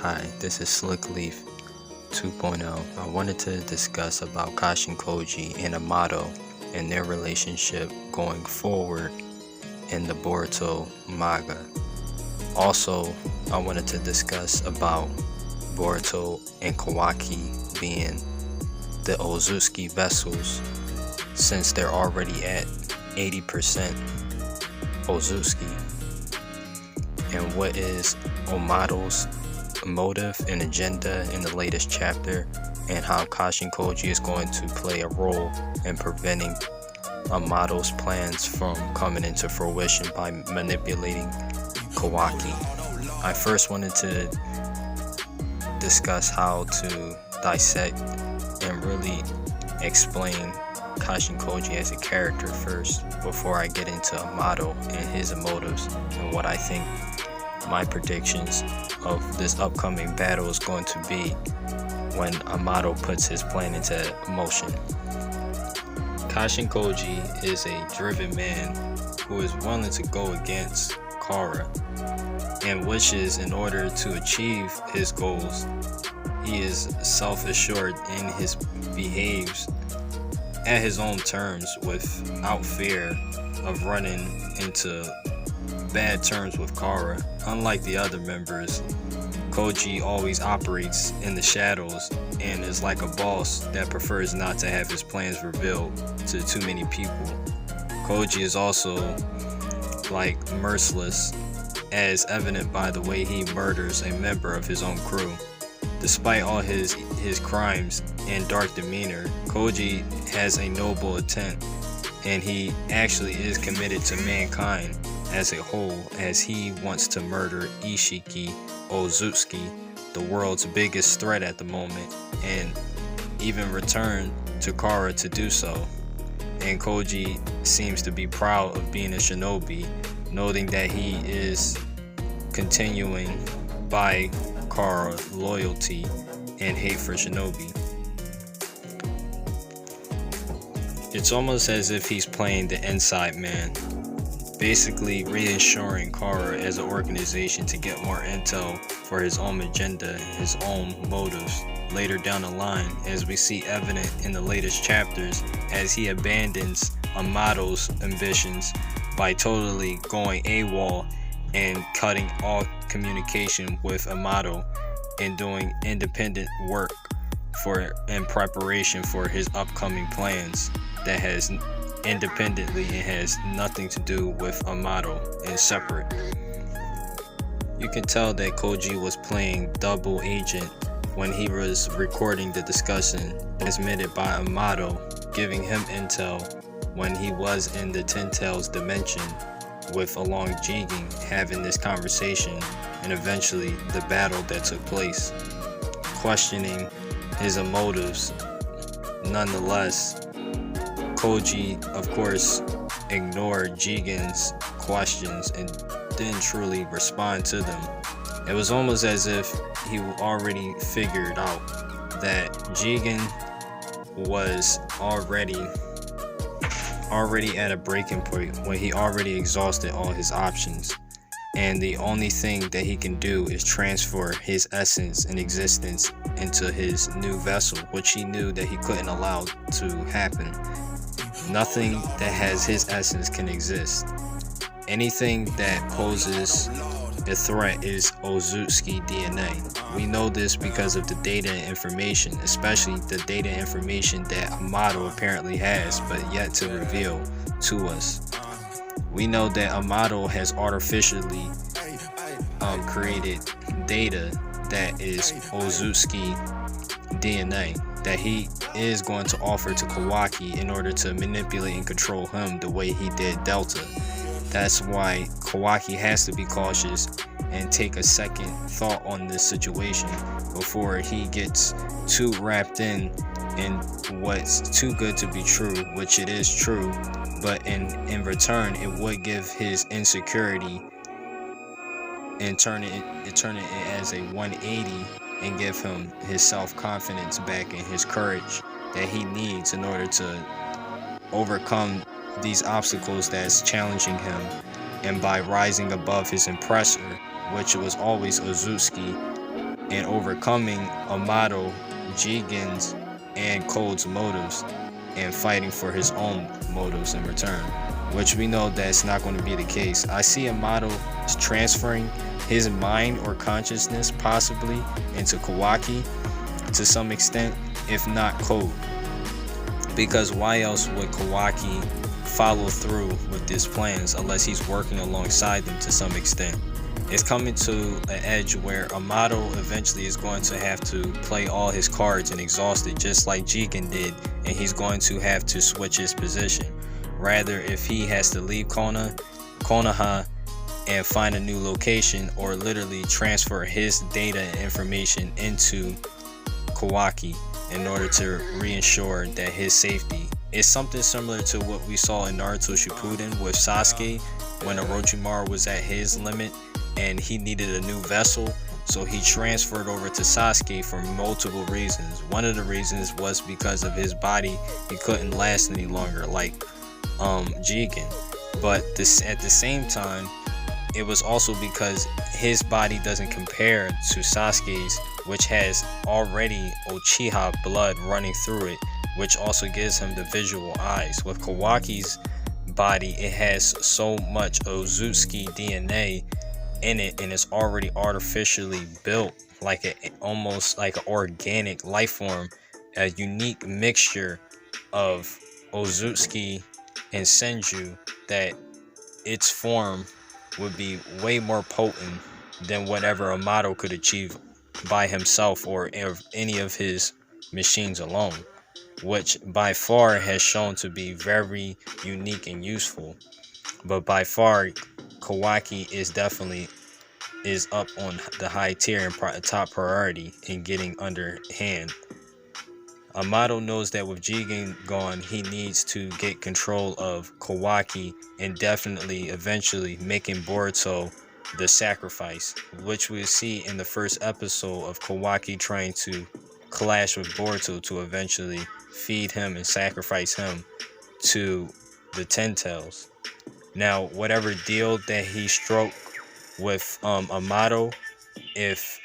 Hi, this is Slick Leaf 2.0. I wanted to discuss about Kashin Koji and Amado and their relationship going forward in the Boruto manga. Also, I wanted to discuss about Boruto and Kawaki being the Ozuki vessels, since they're already at 80% Ozuki, and what is Amado's motive and agenda in the latest chapter, and how Kashin Koji is going to play a role in preventing Amado's plans from coming into fruition by manipulating Kawaki. I first wanted to discuss how to dissect and really explain Kashin Koji as a character first, before I get into Amado and his motives and what I think my predictions of this upcoming battle is going to be when Amado puts his plan into motion. Kashin Koji is a driven man who is willing to go against Kara, and wishes, in order to achieve his goals, he is self-assured and behaves at his own terms without fear of running into bad terms with Kara. Unlike the other members, Koji always operates in the shadows and is like a boss that prefers not to have his plans revealed to too many people. Koji is also like merciless, as evident by the way he murders a member of his own crew. Despite all his crimes and dark demeanor, Koji has a noble intent, and he actually is committed to mankind as a whole, as he wants to murder Isshiki Ozuki, the world's biggest threat at the moment, and even return to Kara to do so. And Koji seems to be proud of being a shinobi, noting that he is continuing by Kara loyalty and hate for shinobi. It's almost as if he's playing the inside man, basically reassuring Kara as an organization to get more intel for his own agenda, his own motives later down the line, as we see evident in the latest chapters, as he abandons Amado's ambitions by totally going AWOL and cutting all communication with Amado and doing independent work in preparation for his upcoming plans that has independently and has nothing to do with Amado and separate. You can tell that Koji was playing double agent when he was recording the discussion transmitted by Amado, giving him intel when he was in the Ten Tails dimension with along Jigen, having this conversation, and eventually the battle that took place, questioning his motives. Nonetheless, Koji, of course, ignored Jigen's questions and didn't truly respond to them. It was almost as if he already figured out that Jigen was already at a breaking point, when he already exhausted all his options, and the only thing that he can do is transfer his essence and existence into his new vessel, which he knew that he couldn't allow to happen. Nothing that has his essence can exist. Anything that poses a threat is Ozuki DNA. We know this because of the data and information, especially the data and information that Amado apparently has, but yet to reveal to us. We know that Amado has artificially created data that is Ozuki DNA, that he is going to offer to Kawaki in order to manipulate and control him the way he did Delta. That's why Kawaki has to be cautious and take a second thought on this situation before he gets too wrapped in what's too good to be true, which it is true, but in return it would give his insecurity and turn it as a 180 and give him his self-confidence back and his courage that he needs in order to overcome these obstacles that's challenging him, and by rising above his oppressor, which was always Ozuki, and overcoming Amado, Jigen's, and Cold's motives, and fighting for his own motives in return, which we know that's not going to be the case. I see Amado transferring his mind or consciousness possibly into Kawaki to some extent, if not Code. Because why else would Kawaki follow through with his plans unless he's working alongside them to some extent? It's coming to an edge where Amado eventually is going to have to play all his cards and exhaust it, just like Jigen did, and he's going to have to switch his position. Rather, if he has to leave Konoha and find a new location, or literally transfer his data and information into Kawaki in order to reinsure that his safety. It's something similar to what we saw in Naruto Shippuden with Sasuke when Orochimaru was at his limit and he needed a new vessel, so he transferred over to Sasuke for multiple reasons. One of the reasons was because of his body, he couldn't last any longer like Jigen. But at the same time, it was also because his body doesn't compare to Sasuke's, which has already Uchiha blood running through it, which also gives him the visual eyes. With Kawaki's body, it has so much Otsutsuki DNA in it, and it's already artificially built almost like an organic life form, a unique mixture of Otsutsuki and Senju, that its form would be way more potent than whatever Amado could achieve by himself or any of his machines alone, which by far has shown to be very unique and useful. But by far, Kawaki is up on the high tier and top priority in getting underhand. Amado knows that with Jigen gone, he needs to get control of Kawaki and definitely eventually making Boruto the sacrifice, which we see in the first episode of Kawaki trying to clash with Boruto to eventually feed him and sacrifice him to the Ten Tails. Now, whatever deal that he struck with Amado, if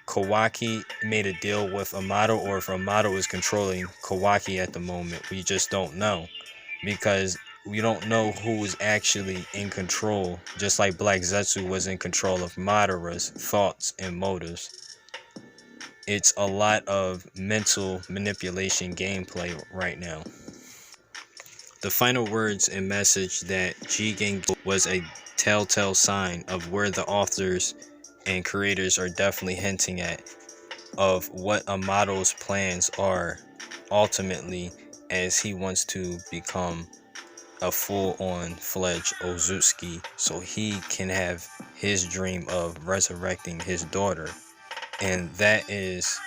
Kawaki made a deal with Amado or if Amado is controlling Kawaki at the moment, we just don't know, because we don't know who is actually in control, just like Black Zetsu was in control of Madara's thoughts and motives. It's a lot of mental manipulation gameplay right now. The final words and message that Jigen was a telltale sign of where the authors and creators are definitely hinting at of what Amado's plans are ultimately, as he wants to become a full-on fledged Otsutsuki so he can have his dream of resurrecting his daughter, and that is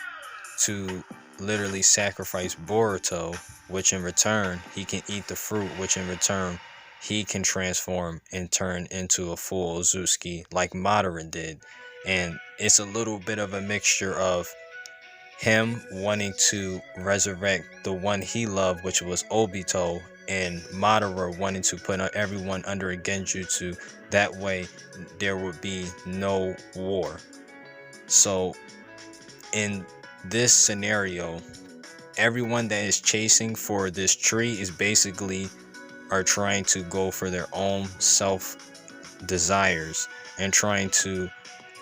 to literally sacrifice Boruto, which in return he can eat the fruit, which in return he can transform and turn into a full Otsutsuki like Madara did. And it's a little bit of a mixture of him wanting to resurrect the one he loved, which was Obito, and Madara wanting to put everyone under a genjutsu. That way there would be no war. So in this scenario, everyone that is chasing for this tree is basically are trying to go for their own self desires and trying to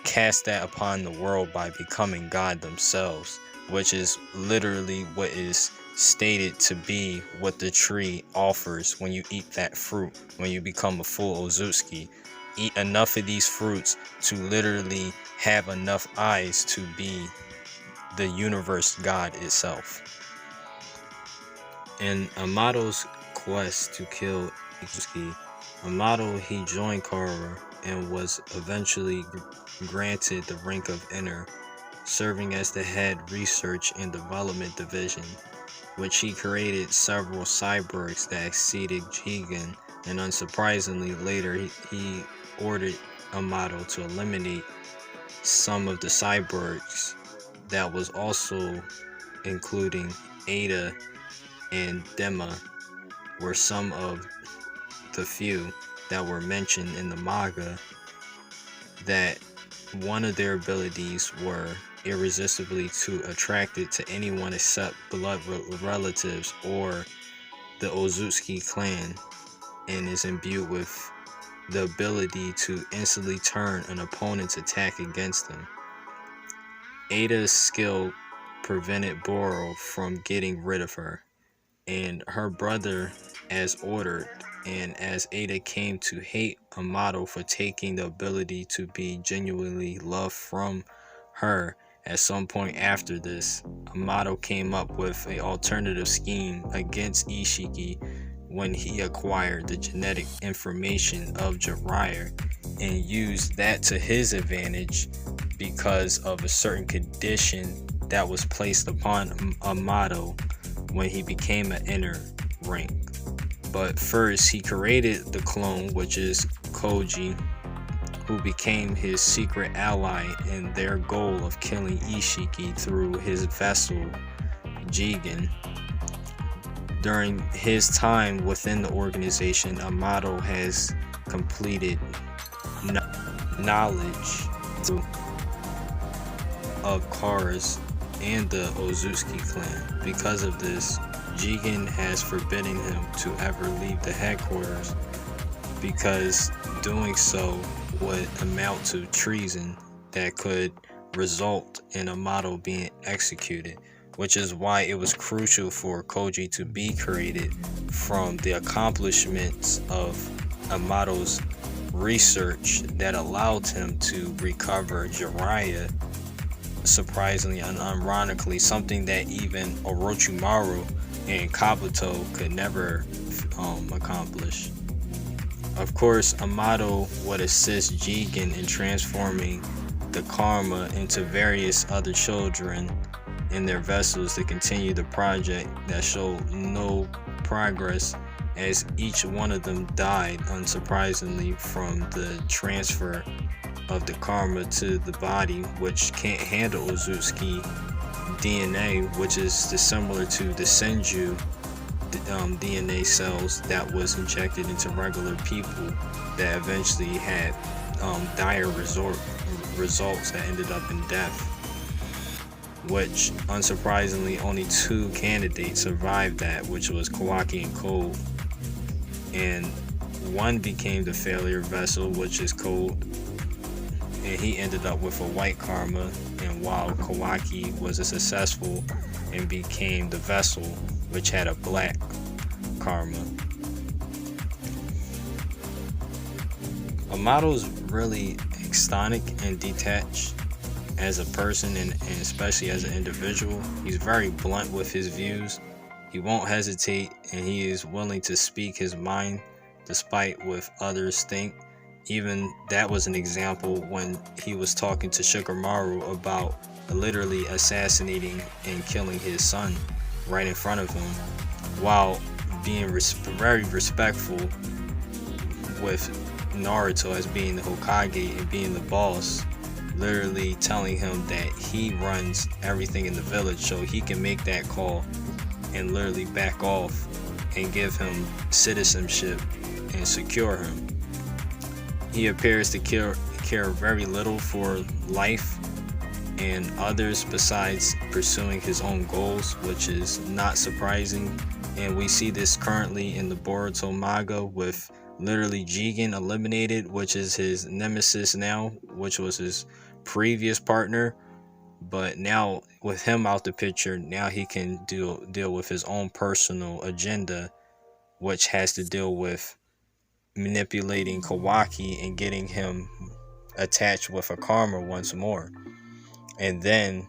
cast that upon the world by becoming God themselves, which is literally what is stated to be what the tree offers when you eat that fruit. When you become a full Otsutsuki, eat enough of these fruits to literally have enough eyes to be the universe God itself. In Amado's quest to kill Isshiki, Amado, he joined Kara and was eventually granted the rank of Inner, serving as the head research and development division, which he created several cyborgs that exceeded Jigen, and unsurprisingly later he ordered Amado to eliminate some of the cyborgs that was also including Ada and Dema, were some of the few that were mentioned in the manga that one of their abilities were irresistibly to attracted to anyone except blood relatives or the Otsutsuki clan, and is imbued with the ability to instantly turn an opponent's attack against them. Ada's skill prevented Boro from getting rid of her and her brother as ordered, and as Ada came to hate Amado for taking the ability to be genuinely loved from her, at some point after this, Amado came up with an alternative scheme against Isshiki when he acquired the genetic information of Jiraiya and used that to his advantage because of a certain condition that was placed upon Amado when he became an inner rank. But first, he created the clone, which is Koji, who became his secret ally in their goal of killing Isshiki through his vessel, Jigen. During his time within the organization, Amado has completed knowledge of cars and the Otsutsuki clan. Because of this, Jigen has forbidden him to ever leave the headquarters, because doing so would amount to treason that could result in Amado being executed, which is why it was crucial for Koji to be created from the accomplishments of Amado's research that allowed him to recover Jiraiya, surprisingly and ironically, something that even Orochimaru and Kabuto could never accomplish. Of course, Amado would assist Jigen in transforming the karma into various other children in their vessels to continue the project that showed no progress, as each one of them died unsurprisingly from the transfer of the karma to the body, which can't handle Otsutsuki DNA, which is similar to the Senju DNA cells that was injected into regular people that eventually had dire results that ended up in death, which unsurprisingly only 2 candidates survived that, which was Kawaki and Cold, and one became the failure vessel, which is Cold, and he ended up with a white karma, and while Kawaki was a successful and became the vessel, which had a black karma. Amado's really ecstatic and detached as a person, and especially as an individual. He's very blunt with his views. He won't hesitate, and he is willing to speak his mind despite what others think. Even that was an example when he was talking to Shikamaru about literally assassinating and killing his son right in front of him, while being very respectful with Naruto as being the Hokage and being the boss, literally telling him that he runs everything in the village, so he can make that call and literally back off and give him citizenship and secure him. He appears to care very little for life and others besides pursuing his own goals, which is not surprising. And we see this currently in the Boruto manga with literally Jigen eliminated, which is his nemesis now, which was his previous partner. But now with him out the picture, now he can deal with his own personal agenda, which has to deal with manipulating Kawaki and getting him attached with a karma once more, and then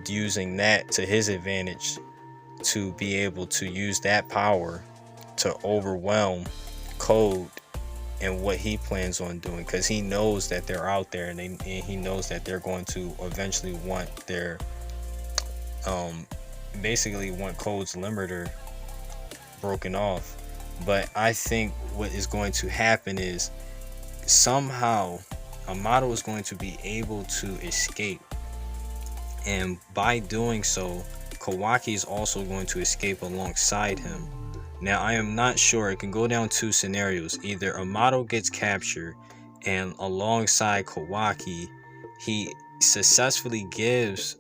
using that to his advantage to be able to use that power to overwhelm Code and what he plans on doing, because he knows that they're out there, and he knows that they're going to eventually want their basically want Code's limiter broken off. But I think what is going to happen is somehow Amado is going to be able to escape, and by doing so, Kawaki is also going to escape alongside him. Now I am not sure, it can go down 2 scenarios. Either Amado gets captured and alongside Kawaki, he successfully gives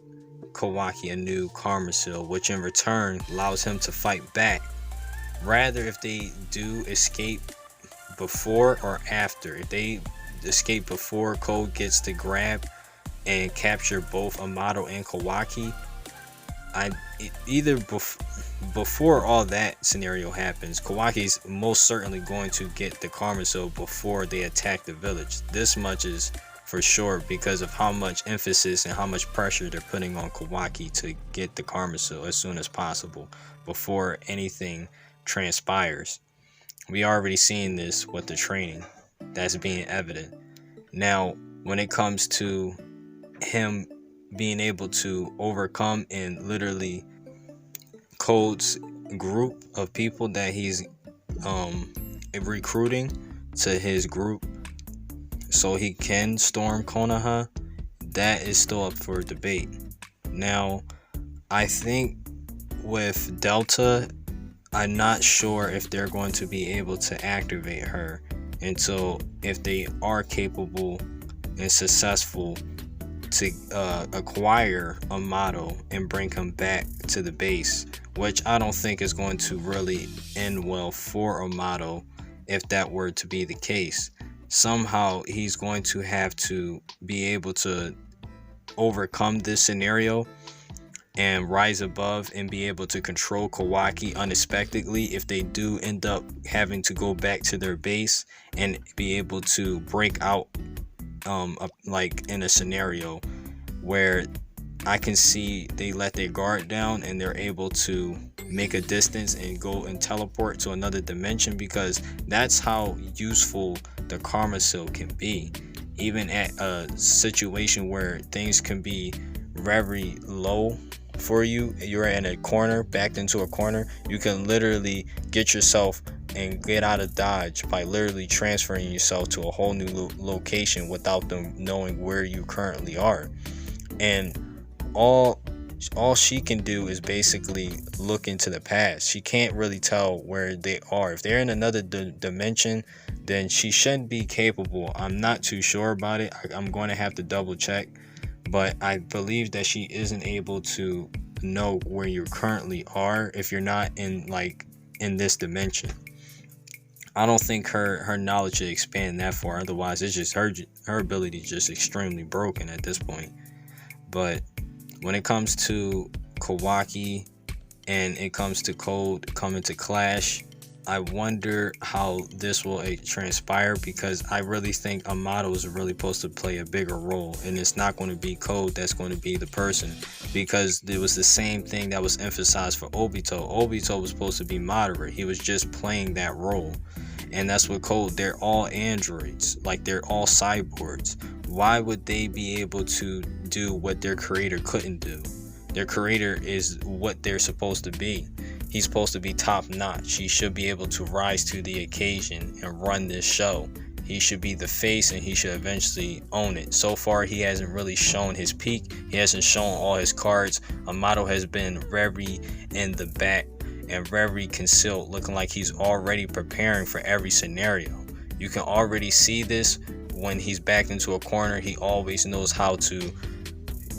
Kawaki a new karma seal, which in return allows him to fight back. Rather, if they do escape before or after, if they escape before Code gets to grab and capture both Amado and Kawaki, before all that scenario happens, Kawaki's most certainly going to get the karma seal before they attack the village. This much is for sure because of how much emphasis and how much pressure they're putting on Kawaki to get the karma seal as soon as possible before anything transpires. We already seen this with the training that's being evident. Now, when it comes to him being able to overcome and literally Code's group of people that he's recruiting to his group so he can storm Konoha, that is still up for debate. Now, I think with Delta, I'm not sure if they're going to be able to activate her until if they are capable and successful to acquire Amado and bring him back to the base, which I don't think is going to really end well for Amado if that were to be the case. Somehow he's going to have to be able to overcome this scenario and rise above and be able to control Kawaki unexpectedly if they do end up having to go back to their base, and be able to break out like in a scenario where I can see they let their guard down and they're able to make a distance and go and teleport to another dimension, because that's how useful the karma seal can be. Even at a situation where things can be very low for you, you're in a corner, backed into a corner, you can literally get yourself and get out of dodge by literally transferring yourself to a whole new location without them knowing where you currently are. And all she can do is basically look into the past. She can't really tell where they are. If they're in another dimension, then she shouldn't be capable. I'm not too sure about it. I'm going to have to double check, but I believe that she isn't able to know where you currently are if you're not in this dimension. I don't think her knowledge should expand that far. Otherwise, it's just her ability is just extremely broken at this point. But when it comes to Kawaki and it comes to Code coming to clash, I wonder how this will transpire, because I really think Amado is really supposed to play a bigger role, and it's not going to be Code that's going to be the person, because it was the same thing that was emphasized for Obito. Obito was supposed to be moderate. He was just playing that role. And that's what Code, they're all androids, like they're all cyborgs. Why would they be able to do what their creator couldn't do? Their creator is what they're supposed to be. He's supposed to be top notch. He should be able to rise to the occasion and run this show. He should be the face, and he should eventually own it. So far, he hasn't really shown his peak. He hasn't shown all his cards. Amado has been very in the back and very concealed, looking like he's already preparing for every scenario. You can already see this when he's backed into a corner. He always knows how to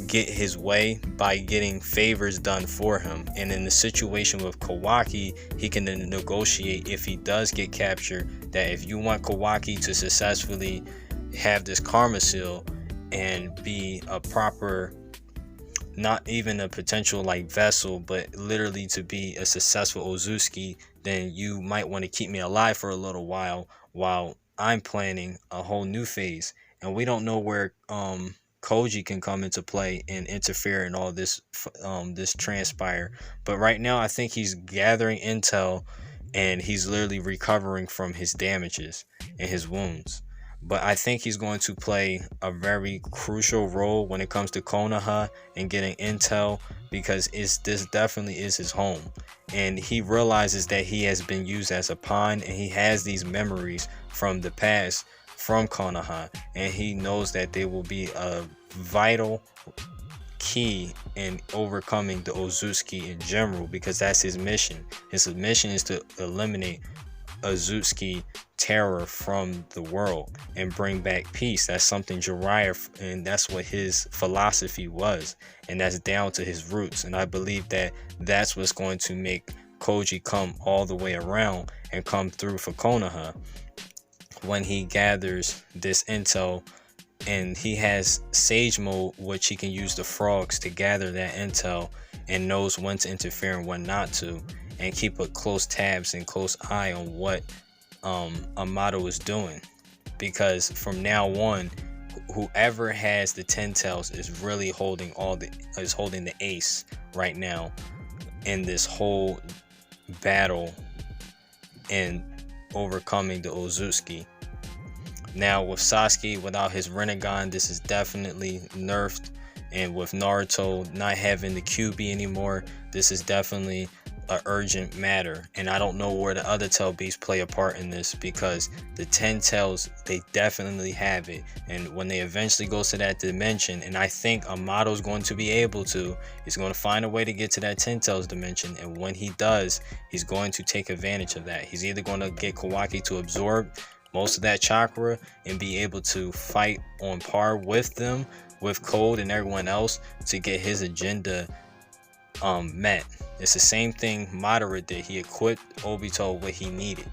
get his way by getting favors done for him. And in the situation with Kawaki, he can then negotiate, if he does get captured, that if you want Kawaki to successfully have this karma seal and be a proper, not even a potential like vessel, but literally to be a successful Ozuki, then you might want to keep me alive for a little while I'm planning a whole new phase. And we don't know where Koji can come into play and interfere in all this this transpire. But right now, I think he's gathering intel, and he's literally recovering from his damages and his wounds. But I think he's going to play a very crucial role when it comes to Konoha and getting intel, because this definitely is his home. And he realizes that he has been used as a pawn, and he has these memories from the past from Konoha, and he knows that they will be a vital key in overcoming the Ozuki in general, because that's his mission. His mission is to eliminate Otsutsuki terror from the world and bring back peace. That's something Jiraiya, and that's what his philosophy was, and that's down to his roots. And I believe that that's what's going to make Koji come all the way around and come through for Konoha when he gathers this intel. And he has Sage Mode, which he can use the frogs to gather that intel and knows when to interfere and when not to, and keep a close tabs and close eye on what Amado is doing. Because from now on, whoever has the 10 tails is really holding the ace right now in this whole battle and overcoming the Otsutsuki. Now with Sasuke without his Rinnegan, this is definitely nerfed, and with Naruto not having the QB anymore, this is definitely an urgent matter. And I don't know where the other tail beasts play a part in this, because the 10 tails, they definitely have it. And when they eventually go to that dimension, and I think Amado's going to be able to, he's going to find a way to get to that 10 tails dimension, and when he does, he's going to take advantage of that. He's either going to get Kawaki to absorb most of that chakra and be able to fight on par with them, with Code and everyone else, to get his agenda met. It's the same thing Madara did. He equipped Obito what he needed.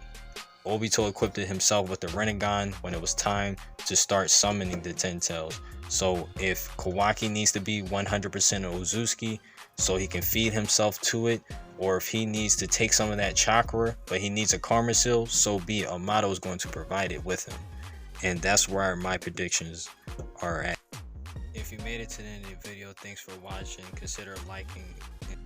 Obito equipped it himself with the Rinnegan when it was time to start summoning the 10 tails. So if Kawaki needs to be 100% Otsutsuki so he can feed himself to it, or if he needs to take some of that chakra but he needs a karma seal, so be it. Amado is going to provide it with him. And that's where my predictions are at. If you made it to the end of the video, thanks for watching. Consider liking